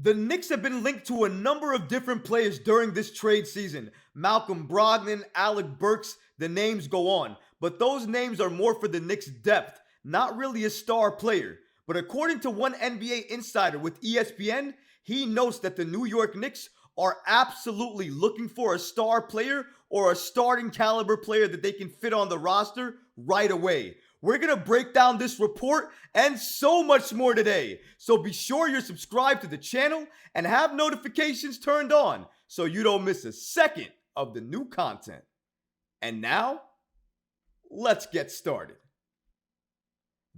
The Knicks have been linked to a number of different players during this trade season. Malcolm Brogdon, Alec Burks, the names go on. But those names are more for the Knicks' depth, not really a star player. But according to one NBA insider with ESPN, he notes that the New York Knicks are absolutely looking for a star player or a starting caliber player that they can fit on the roster right away. We're going to break down this report and so much more today. So be sure you're subscribed to the channel and have notifications turned on so you don't miss a second of the new content. And now, let's get started.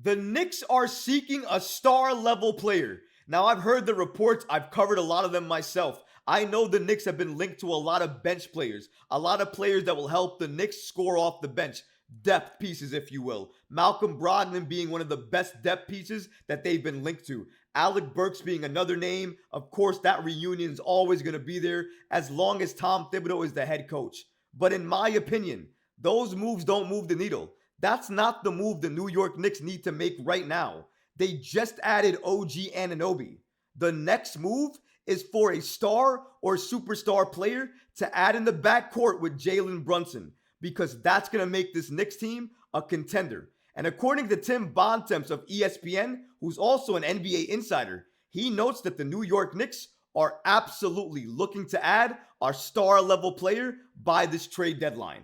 The Knicks are seeking a star-level player. Now, I've heard the reports. I've covered a lot of them myself. I know the Knicks have been linked to a lot of bench players, a lot of players that will help the Knicks score off the bench. Depth pieces, if you will. Malcolm Brogdon being one of the best depth pieces that they've been linked to. Alec Burks being another name. Of course, that reunion is always going to be there as long as Tom Thibodeau is the head coach. But in my opinion, those moves don't move the needle. That's not the move the New York Knicks need to make right now. They just added OG Anunoby. The next move is for a star or superstar player to add in the backcourt with Jalen Brunson, because that's going to make this Knicks team a contender. And according to Tim Bontemps of ESPN, who's also an NBA insider, he notes that the New York Knicks are absolutely looking to add our star-level player by this trade deadline.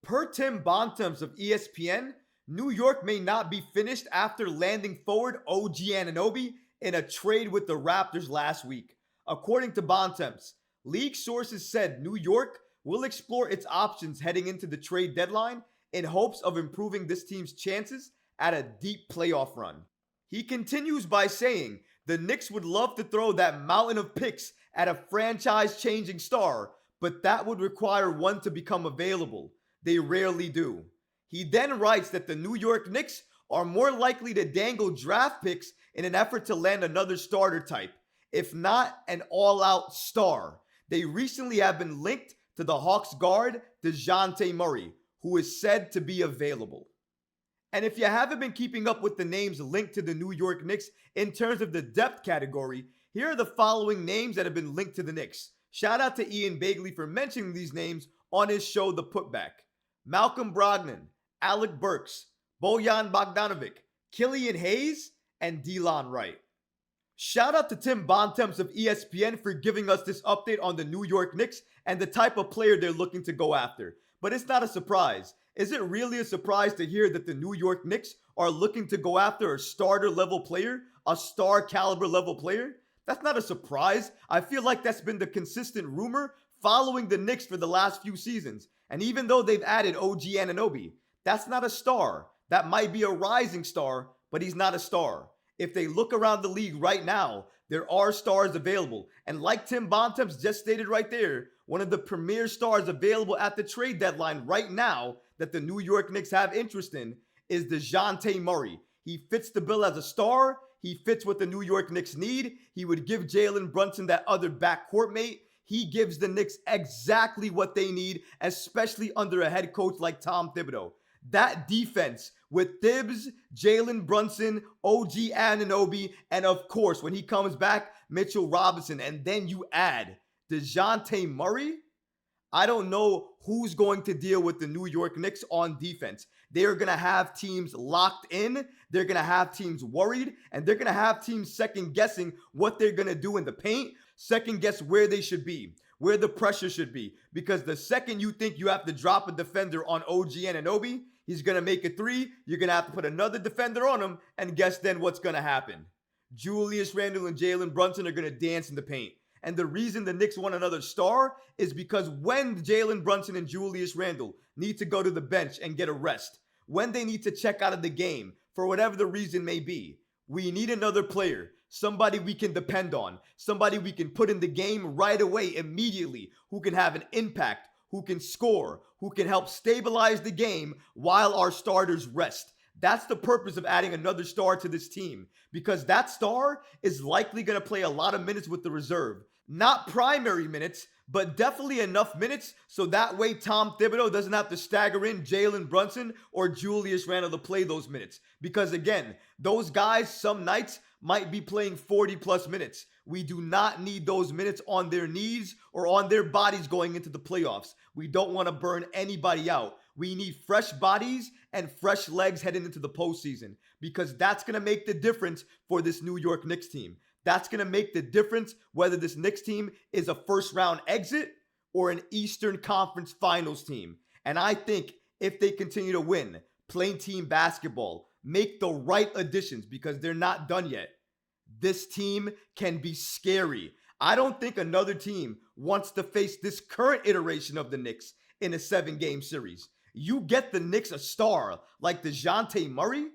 Per Tim Bontemps of ESPN, New York may not be finished after landing forward OG Anunoby in a trade with the Raptors last week. According to Bontemps, league sources said New York will explore its options heading into the trade deadline in hopes of improving this team's chances at a deep playoff run. He continues by saying the Knicks would love to throw that mountain of picks at a franchise-changing star, but that would require one to become available. They rarely do. He then writes that the New York Knicks are more likely to dangle draft picks in an effort to land another starter type, if not an all-out star. They recently have been linked to the Hawks guard DeJounte Murray, who is said to be available. And if you haven't been keeping up with the names linked to the New York Knicks in terms of the depth category, here are the following names that have been linked to the Knicks. Shout out to Ian Bagley for mentioning these names on his show, The Putback. Malcolm Brogdon, Alec Burks, Bojan Bogdanovic, Killian Hayes, and Delon Wright. Shout out to Tim Bontemps of ESPN for giving us this update on the New York Knicks and the type of player they're looking to go after. But it's not a surprise. Is it really a surprise to hear that the New York Knicks are looking to go after a starter level player, a star caliber level player? That's not a surprise. I feel like that's been the consistent rumor following the Knicks for the last few seasons. And even though they've added OG Anunoby, that's not a star. That might be a rising star, but he's not a star. If they look around the league right now, there are stars available. And like Tim Bontemps just stated right there, one of the premier stars available at the trade deadline right now that the New York Knicks have interest in is DeJounte Murray. He fits the bill as a star. He fits what the New York Knicks need. He would give Jalen Brunson that other backcourt mate. He gives the Knicks exactly what they need, especially under a head coach like Tom Thibodeau. That defense with Thibs, Jalen Brunson, OG Anunoby, and of course, when he comes back, Mitchell Robinson, and then you add DeJounte Murray. I don't know who's going to deal with the New York Knicks on defense. They're going to have teams locked in. They're going to have teams worried, and they're going to have teams second guessing what they're going to do in the paint, second guess where they should be, where the pressure should be. Because the second you think you have to drop a defender on OG Anunoby, he's going to make a three. You're going to have to put another defender on him, and guess then what's going to happen? Julius Randle and Jalen Brunson are going to dance in the paint. And the reason the Knicks want another star is because when Jalen Brunson and Julius Randle need to go to the bench and get a rest, when they need to check out of the game, for whatever the reason may be, we need another player, somebody we can depend on, somebody we can put in the game right away, immediately, who can have an impact, who can score, who can help stabilize the game while our starters rest. That's the purpose of adding another star to this team, because that star is likely going to play a lot of minutes with the reserve. Not primary minutes, but definitely enough minutes so that way Tom Thibodeau doesn't have to stagger in Jalen Brunson or Julius Randle to play those minutes. Because again, those guys some nights might be playing 40 plus minutes. We do not need those minutes on their knees or on their bodies going into the playoffs. We don't want to burn anybody out. We need fresh bodies and fresh legs heading into the postseason because that's going to make the difference for this New York Knicks team. That's going to make the difference whether this Knicks team is a first round exit or an Eastern Conference Finals team. And I think if they continue to win, play team basketball, make the right additions because they're not done yet, this team can be scary. I don't think another team wants to face this current iteration of the Knicks in a 7-game series. You get the Knicks a star like DeJounte Murray,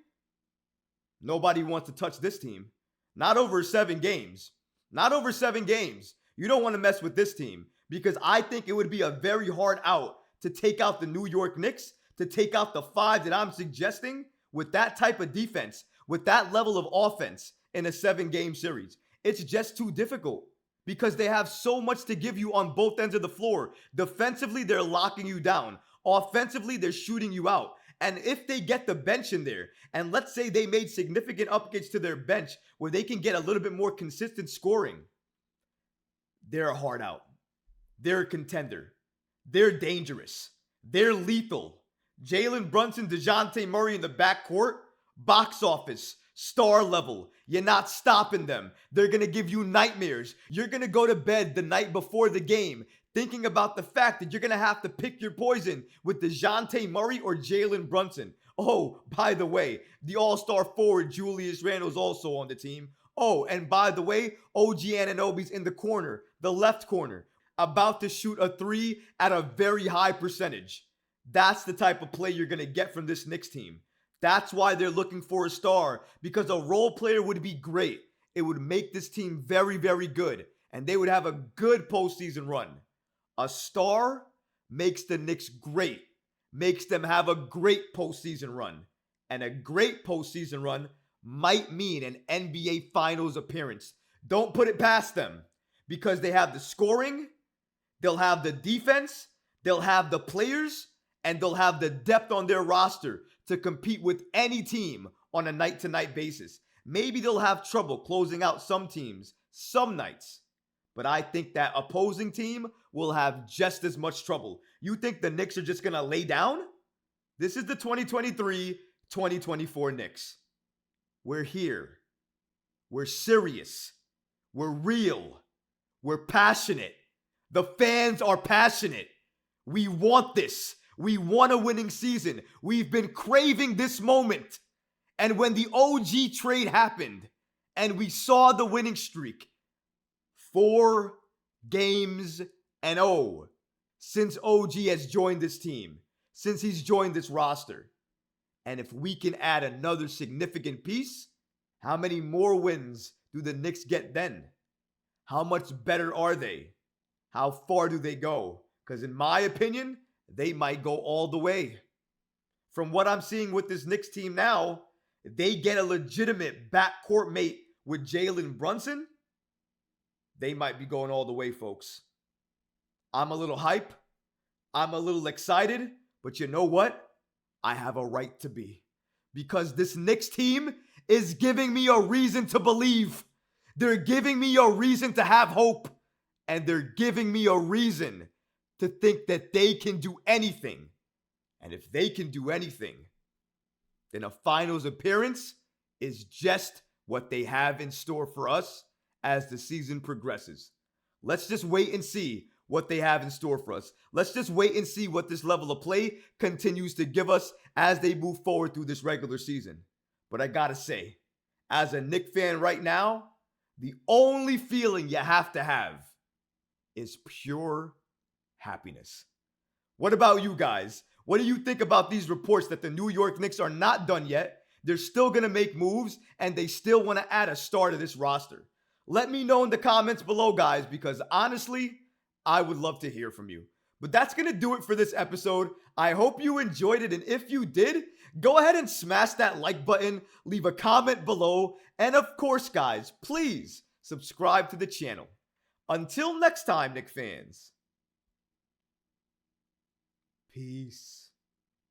nobody wants to touch this team. Not over 7 games. Not over 7 games. You don't want to mess with this team because I think it would be a very hard out to take out the New York Knicks, to take out the 5 that I'm suggesting with that type of defense, with that level of offense in a 7-game series. It's just too difficult because they have so much to give you on both ends of the floor. Defensively, they're locking you down. Offensively, they're shooting you out. And if they get the bench in there, and let's say they made significant upgrades to their bench where they can get a little bit more consistent scoring, they're a hard out. They're a contender. They're dangerous. They're lethal. Jalen Brunson, DeJounte Murray in the backcourt, box office, star level. You're not stopping them. They're going to give you nightmares. You're going to go to bed the night before the game thinking about the fact that you're going to have to pick your poison with DeJounte Murray or Jalen Brunson. Oh, by the way, the all-star forward Julius Randle is also on the team. Oh, and by the way, OG Anunoby's in the corner, the left corner, about to shoot a 3 at a very high percentage. That's the type of play you're going to get from this Knicks team. That's why they're looking for a star, because a role player would be great. It would make this team very, very good, and they would have a good postseason run. A star makes the Knicks great, makes them have a great postseason run. And a great postseason run might mean an NBA Finals appearance. Don't put it past them because they have the scoring, they'll have the defense, they'll have the players, and they'll have the depth on their roster to compete with any team on a night-to-night basis. Maybe they'll have trouble closing out some teams some nights. But I think that opposing team will have just as much trouble. You think the Knicks are just going to lay down? This is the 2023-2024 Knicks. We're here. We're serious. We're real. We're passionate. The fans are passionate. We want this. We want a winning season. We've been craving this moment. And when the OG trade happened and we saw the winning streak, 4 games and 0 since OG has joined this team, since he's joined this roster. And if we can add another significant piece, how many more wins do the Knicks get then? How much better are they? How far do they go? Because in my opinion, they might go all the way. From what I'm seeing with this Knicks team now, if they get a legitimate backcourt mate with Jalen Brunson, they might be going all the way, folks. I'm a little hype. I'm a little excited. But you know what? I have a right to be. Because this Knicks team is giving me a reason to believe. They're giving me a reason to have hope. And they're giving me a reason to think that they can do anything. And if they can do anything, then a finals appearance is just what they have in store for us as the season progresses. Let's just wait and see what they have in store for us. Let's just wait and see what this level of play continues to give us as they move forward through this regular season. But I gotta say, as a Knicks fan right now, the only feeling you have to have is pure happiness. What about you guys? What do you think about these reports that the New York Knicks are not done yet? They're still going to make moves and they still want to add a star to this roster. Let me know in the comments below, guys, because honestly, I would love to hear from you. But that's going to do it for this episode. I hope you enjoyed it. And if you did, go ahead and smash that like button, leave a comment below. And of course, guys, please subscribe to the channel. Until next time, Knicks fans. Peace.